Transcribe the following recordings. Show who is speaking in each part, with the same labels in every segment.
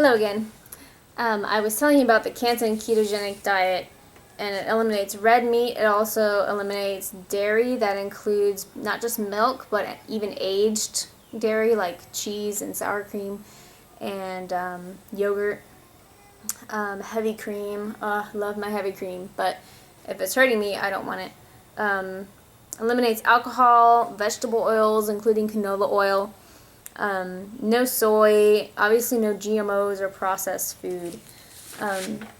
Speaker 1: Hello again. I was telling you about the Cantin ketogenic diet, and it eliminates red meat. It also eliminates dairy that includes not just milk, but even aged dairy like cheese and sour cream and yogurt, heavy cream. Love my heavy cream, but if it's hurting me, I don't want it. Eliminates alcohol, vegetable oils, including canola oil. No soy, obviously no GMOs or processed food.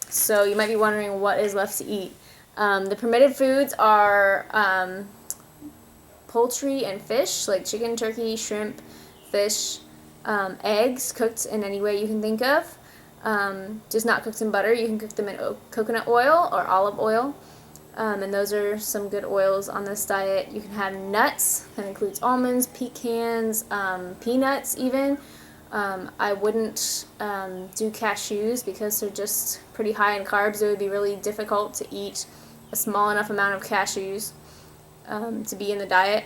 Speaker 1: So you might be wondering what is left to eat. The permitted foods are poultry and fish, like chicken, turkey, shrimp, fish, eggs cooked in any way you can think of. Just not cooked in butter. You can cook them in coconut oil or olive oil. And those are some good oils on this diet. You can have nuts. That includes almonds, pecans, peanuts even. I wouldn't do cashews because they're just pretty high in carbs. It would be really difficult to eat a small enough amount of cashews to be in the diet.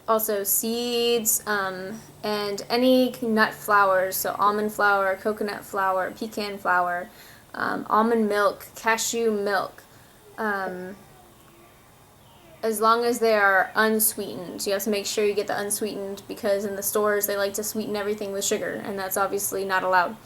Speaker 1: Also seeds and any nut flours, so almond flour, coconut flour, pecan flour, almond milk, cashew milk, as long as they are unsweetened. You have to make sure you get the unsweetened because in the stores they like to sweeten everything with sugar, and that's obviously not allowed.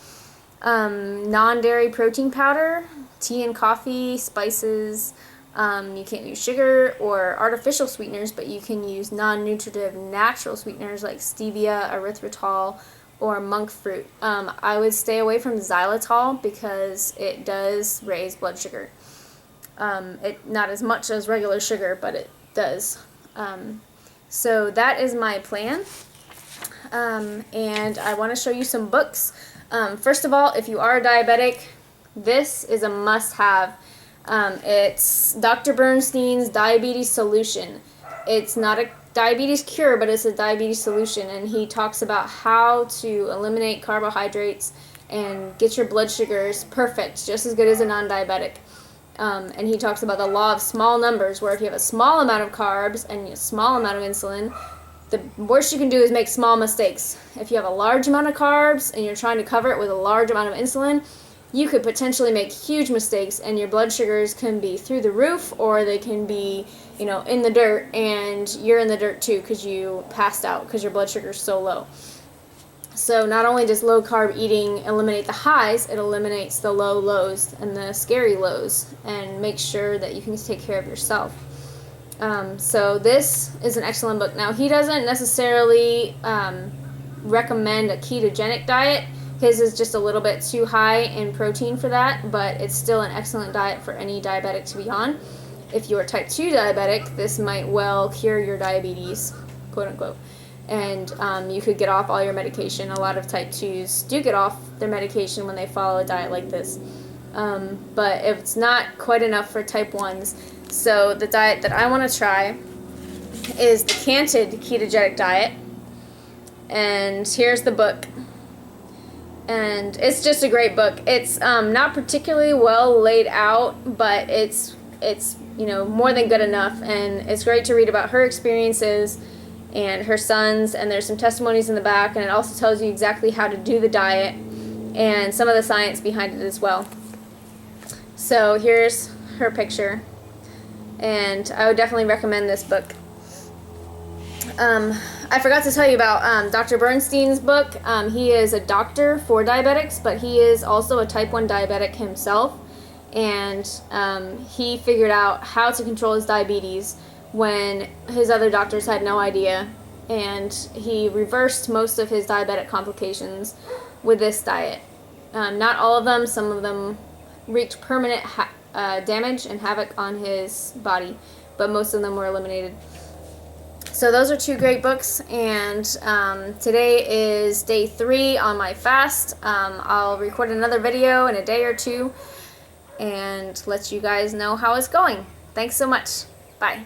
Speaker 1: Non-dairy protein powder, tea and coffee, spices. You can't use sugar or artificial sweeteners, but you can use non-nutritive natural sweeteners like stevia, erythritol, or monk fruit. I would stay away from xylitol because it does raise blood sugar. Not as much as regular sugar, but it does. So that is my plan. And I want to show you some books. First of all, if you are a diabetic, this is a must-have. It's Dr. Bernstein's Diabetes Solution. It's not a diabetes cure, but it's a diabetes solution, and he talks about how to eliminate carbohydrates and get your blood sugars perfect, just as good as a non-diabetic. And he talks about the law of small numbers, where if you have a small amount of carbs and a small amount of insulin, the worst you can do is make small mistakes. If you have a large amount of carbs and you're trying to cover it with a large amount of insulin, you could potentially make huge mistakes, and your blood sugars can be through the roof, or they can be, in the dirt, and you're in the dirt too because you passed out because your blood sugar is so low. So not only does low carb eating eliminate the highs, it eliminates the low lows and the scary lows, and makes sure that you can take care of yourself. So this is an excellent book. Now, he doesn't necessarily recommend a ketogenic diet. His is just a little bit too high in protein for that, but it's still an excellent diet for any diabetic to be on. If you are type 2 diabetic, this might well cure your diabetes, quote unquote. And you could get off all your medication. A lot of type 2s do get off their medication when they follow a diet like this. But it's not quite enough for type 1s. So the diet that I want to try is the Cantin ketogenic diet. And here's the book. And it's just a great book. It's not particularly well laid out, but it's more than good enough, and it's great to read about her experiences and her son's, and there's some testimonies in the back, and it also tells you exactly how to do the diet and some of the science behind it as well. So here's her picture, and I would definitely recommend this book. I forgot to tell you about Dr. Bernstein's book. He is a doctor for diabetics, but he is also a type 1 diabetic himself, and he figured out how to control his diabetes when his other doctors had no idea, and he reversed most of his diabetic complications with this diet. Not all of them. Some of them wreaked permanent damage and havoc on his body, but most of them were eliminated. So those are two great books, and today is day 3 on my fast. I'll record another video in a day or two and let you guys know how it's going. Thanks so much. Bye.